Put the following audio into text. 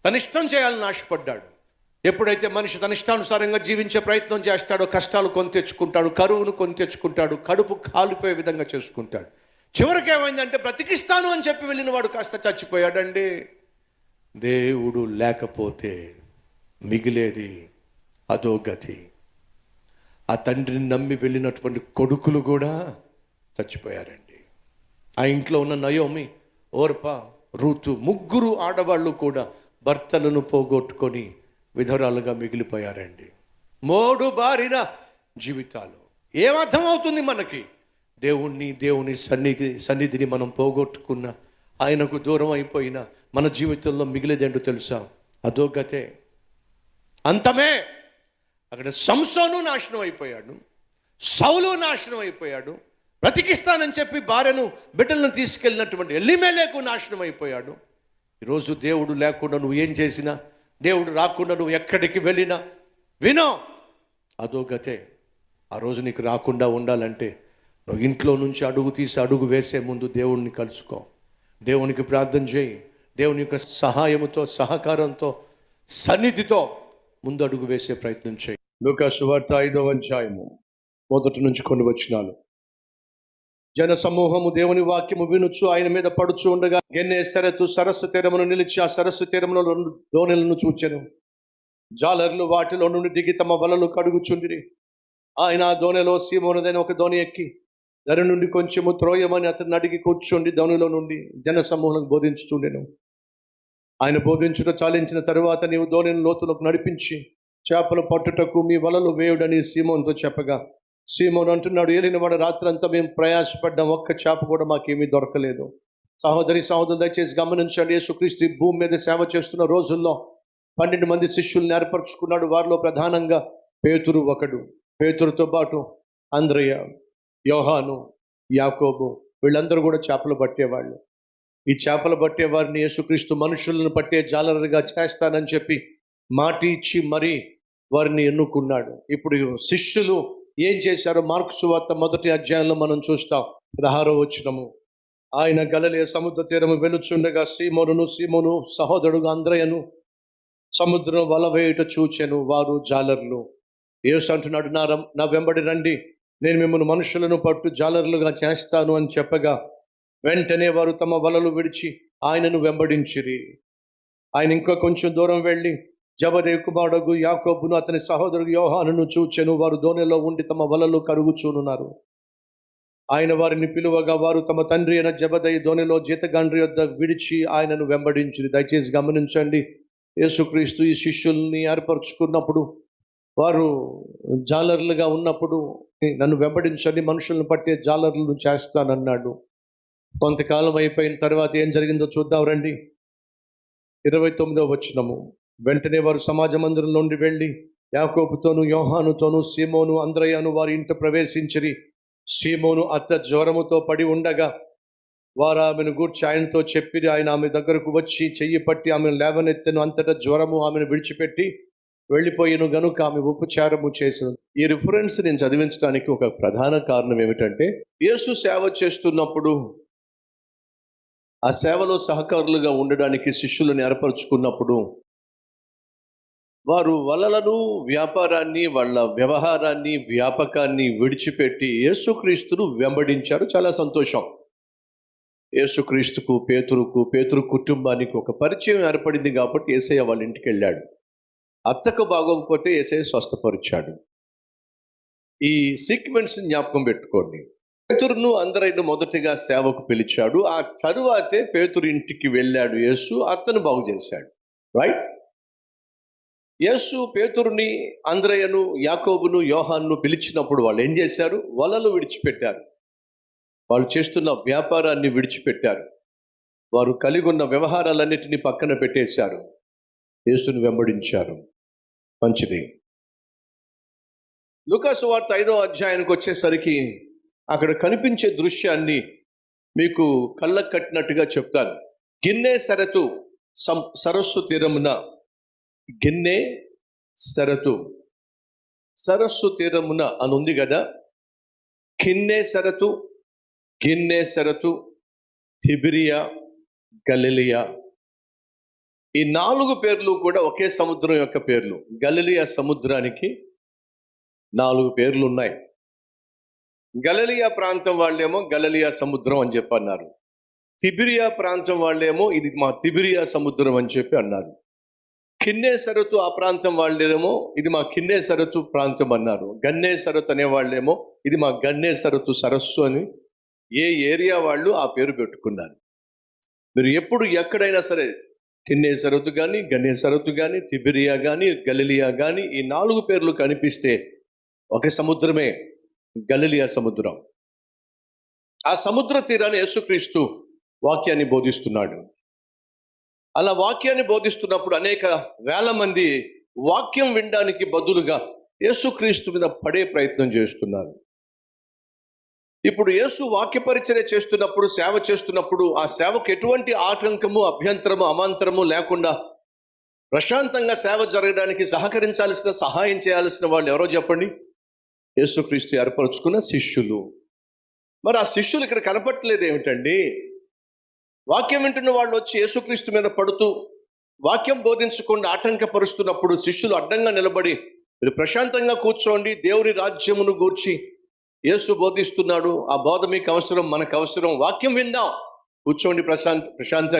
తన ఇష్టం చేయాలని ఆశపడ్డాడు. ఎప్పుడైతే మనిషి తన ఇష్టానుసారంగా జీవించే ప్రయత్నం చేస్తాడో కష్టాలు కొని తెచ్చుకుంటాడు, కరువును కొని తెచ్చుకుంటాడు, కడుపు కాలిపోయే విధంగా చేసుకుంటాడు. చివరికి ఏమైందంటే బ్రతికిస్తాను అని చెప్పి వెళ్ళిన వాడు కాస్త చచ్చిపోయాడండి. దేవుడు లేకపోతే మిగిలేది అధోగతి. ఆ తండ్రిని నమ్మి వెళ్ళినటువంటి కొడుకులు కూడా చచ్చిపోయారండి. ఆ ఇంట్లో ఉన్న నయోమి, ఓర్ప, రూతు ముగ్గురు ఆడవాళ్ళు కూడా భర్తలను పోగొట్టుకొని విధవరాలుగా మిగిలిపోయారండి. మోడు బారిన జీవితాలు. ఏమర్థమవుతుంది మనకి? దేవుని సన్నిధిని మనం పోగొట్టుకున్న, ఆయనకు దూరం అయిపోయిన మన జీవితంలో మిగిలేదేంటో తెలుసా? అధోగతే, అంతమే. అక్కడ సంసోను నాశనం అయిపోయాడు, సౌలు నాశనం అయిపోయాడు, బ్రతికిస్తానని చెప్పి భార్యను బిడ్డలను తీసుకెళ్ళినటువంటి ఎలీమెలెకు నాశనం అయిపోయాడు. ఈరోజు దేవుడు లేకుండా నువ్వు ఏం చేసినా, దేవుడు రాకుండా నువ్వు ఎక్కడికి వెళ్ళినా వినో, అధోగతే. ఆ రోజు నీకు రాకుండా ఉండాలంటే నువ్వు ఇంట్లో నుంచి అడుగు తీసి అడుగు వేసే ముందు దేవుడిని కలుసుకో, దేవునికి ప్రార్థన చేయి, దేవుని యొక్క సహాయముతో, సహకారంతో, సన్నిధితో ముందు అడుగు వేసే ప్రయత్నం చేయి. లూకా సువార్త 5వ అధ్యాయము 1 నుంచి కొన్ని వచనాలు. జన సమూహము దేవుని వాక్యము వినుచు ఆయన మీద పడుచు ఉండగా గెన్నేసరెతు సరస్సు తీరమును నిలిచి ఆ సరస్సు తీరములో 2 దోణెలను చూచెను. జాలర్లు వాటిలో నుండి దిగి తమ వలలు కడుగుచుండిరి. ఆయన ఆ దోణిలో సీమోనుదైన ఒక దోణి ఎక్కి దాని నుండి కొంచెము త్రోయమని అతన్ని అడిగి కూర్చోండి దోణిలో నుండి జన సమూహం బోధించుచుండెను. ఆయన బోధించుట చాలించిన తరువాత, నీవు దోణిని లోతులకు నడిపించి చేపలు పట్టుటకు మీ వలలు వేయుడని సీమోనుతో చెప్పగా, సీమోను అంటున్నాడు, ఏలినవాడు, రాత్రంతా మేము ప్రయాసపడ్డాం, ఒక్క చేప కూడా మాకేమీ దొరకలేదు. సహోదరులు దయచేసి గమనించండి. యేసుక్రీస్తు భూమి మీద సేవ చేస్తున్న రోజుల్లో 12 మంది శిష్యుల్ని ఏర్పరచుకున్నాడు. వారిలో ప్రధానంగా పేతురు ఒకడు. పేతురుతో పాటు అంద్రయ్య, యోహాను, యాకోబు, వీళ్ళందరూ కూడా చేపలు పట్టేవాళ్ళు. ఈ చేపలు పట్టే వారిని యేసుక్రీస్తు మనుషులను పట్టే జాలరుగా చేస్తానని చెప్పి మాట ఇచ్చి మరీ వారిని ఎన్నుకున్నాడు. ఇప్పుడు శిష్యులు ఏం చేశారో మార్కు సువార్త 1వ అధ్యాయంలో మనం చూస్తాం. 16వ వచనము. ఆయన గలిలయ సముద్ర తీరము వెలుచుండగా సీమోను సహోదరుడు అంద్రయ్యను సముద్రం వల వేయుట చూచెను. వారు జాలర్లు. యేసు అంటున్నాడు, నా వెంబడి రండి, నేను మిమ్మల్ని మనుషులను పట్టు జాలర్లుగా చేస్తాను అని చెప్పగా వెంటనే వారు తమ వలలు విడిచి ఆయనను వెంబడించిరి. ఆయన ఇంకా కొంచెం దూరం వెళ్ళి జబదేవు కుమారుడు యాకోబును అతని సహోదరుడు యోహానును చూచెను. వారు దోణిలో ఉండి తమ వలలు కరుగుచూనున్నారు. ఆయన వారిని పిలువగా వారు తమ తండ్రి అయిన జబదయి దోణిలో జీతగాండ్రి యొద్ద విడిచి ఆయనను వెంబడించిరి. దయచేసి గమనించండి. యేసుక్రీస్తు ఈ శిష్యుల్ని ఏర్పరచుకున్నప్పుడు, వారు జాలర్లుగా ఉన్నప్పుడు, నన్ను వెంబడించండి, మనుషులను పట్టే జాలర్లను చేస్తానన్నాడు. కొంతకాలం అయిపోయిన తర్వాత ఏం జరిగిందో చూద్దాం రండి. 29వ వచనము. వెంటనే వారు సమాజ మందిరం నుండి వెళ్ళి యాకోబుతోను యోహానుతోను సీమోను అంద్రయ్యను వారి ఇంట ప్రవేశించిరి. సీమోను అత్త జ్వరముతో పడి ఉండగా వారు ఆమెను గూర్చి ఆయనతో చెప్పిరి. ఆయన ఆమె దగ్గరకు వచ్చి చెయ్యి పట్టి ఆమెను లేవనెత్తెను. అంతటా జ్వరము ఆమెను విడిచిపెట్టి వెళ్ళిపోయిను గనుక ఆమె ఉపచారము చేసింది. ఈ రిఫరెన్స్ నేను చదివించడానికి ఒక ప్రధాన కారణం ఏమిటంటే, యేసు సేవ చేస్తున్నప్పుడు ఆ సేవలో సహకారులుగా ఉండడానికి శిష్యులను ఏర్పరచుకున్నప్పుడు వారు వలలను, వ్యాపారాన్ని, వాళ్ళ వ్యవహారాన్ని, వ్యాపకాన్ని విడిచిపెట్టి యేసుక్రీస్తును వెంబడించారు. చాలా సంతోషం. యేసుక్రీస్తుకు, పేతురు కుటుంబానికి ఒక పరిచయం ఏర్పడింది కాబట్టి యేసయ్య వాళ్ళ ఇంటికి వెళ్ళాడు. అత్తకు బాగోకపోతే యేసయ్య స్వస్థపరిచాడు. ఈ సీక్వెన్స్ జ్ఞాపకం పెట్టుకోండి. పేతురును అందరైనా మొదటిగా సేవకు పిలిచాడు. ఆ తరువాతే పేతురు ఇంటికి వెళ్ళాడు యేసు, అతను బాగు చేశాడు. రైట్? యేసు పేతురుని, అంద్రయ్యను, యాకోబును, యోహాన్ను పిలిచినప్పుడు వాళ్ళు ఏం చేశారు? వలలు విడిచిపెట్టారు. వాళ్ళు చేస్తున్న వ్యాపారాన్ని విడిచిపెట్టారు. వారు కలిగి ఉన్న వ్యవహారాలన్నిటినీ పక్కన పెట్టేశారు. యేసును వెంబడించారు. మంచిది. లూకా సువార్త 5వ అధ్యాయానికి వచ్చేసరికి అక్కడ కనిపించే దృశ్యాన్ని మీకు కళ్ళకు కట్టినట్టుగా చెప్తాను. గిన్నె సరతు సరస్సు తీరమున, గిన్నె సరతు సరస్సు తీరమున అని ఉంది కదా. గిన్నె సరతు తిబిరియా, గలిలియా. ఈ 4 పేర్లు కూడా ఒకే సముద్రం యొక్క పేర్లు. గలిలయ సముద్రానికి 4 పేర్లు ఉన్నాయి. గలిలయ ప్రాంతం వాళ్ళేమో గలిలయ సముద్రం అని చెప్పి అన్నారు. తిబిరియా ప్రాంతం వాళ్ళేమో ఇది మా తిబిరియా సముద్రం అని చెప్పి అన్నారు. కిన్నేసరతు ఆ ప్రాంతం వాళ్ళేమో ఇది మా కిన్నేసరతు ప్రాంతం అన్నారు. గన్నేసరతు అనే వాళ్ళేమో ఇది మా గన్నేసరతు సరస్సు అని ఏ ఏరియా వాళ్ళు ఆ పేరు పెట్టుకున్నారు. మీరు ఎప్పుడు ఎక్కడైనా సరే కిన్నేసరతు కానీ, గన్నేసరతు కానీ, తిబిరియా కానీ, గలిలియా కానీ ఈ 4 పేర్లు కనిపిస్తే ఒక సముద్రమే, గలిలియా సముద్రం. ఆ సముద్ర తీరాన్ని యేసుక్రీస్తు వాక్యాన్ని బోధిస్తున్నాడు. అలా వాక్యాన్ని బోధిస్తున్నప్పుడు అనేక వేల మంది వాక్యం వినడానికి బదులుగా యేసుక్రీస్తు మీద పడే ప్రయత్నం చేస్తున్నారు. ఇప్పుడు యేసు వాక్య పరిచర్య చేస్తున్నప్పుడు, సేవ చేస్తున్నప్పుడు ఆ సేవకు ఎటువంటి ఆటంకము, అభ్యంతరము, అమాంతరము లేకుండా ప్రశాంతంగా సేవ జరగడానికి సహకరించాల్సిన, సహాయం చేయాల్సిన వాళ్ళు ఎవరో చెప్పండి? యేసుక్రీస్తు ఏర్పరచుకున్న శిష్యులు. మరి ఆ శిష్యులు ఇక్కడ కనపట్టలేదు ఏమిటండి? వాక్యం వింటున్న వాళ్ళు వచ్చి యేసుక్రీస్తు మీద పడుతూ వాక్యం బోధించకుండా ఆటంకపరుస్తున్నప్పుడు శిష్యులు అడ్డంగా నిలబడి, మీరు ప్రశాంతంగా కూర్చోండి, దేవుని రాజ్యమును గూర్చి యేసు బోధిస్తున్నాడు, ఆ బోధ మీకు అవసరం, మనకు అవసరం, వాక్యం విందాం, కూర్చోండి ప్రశాంత.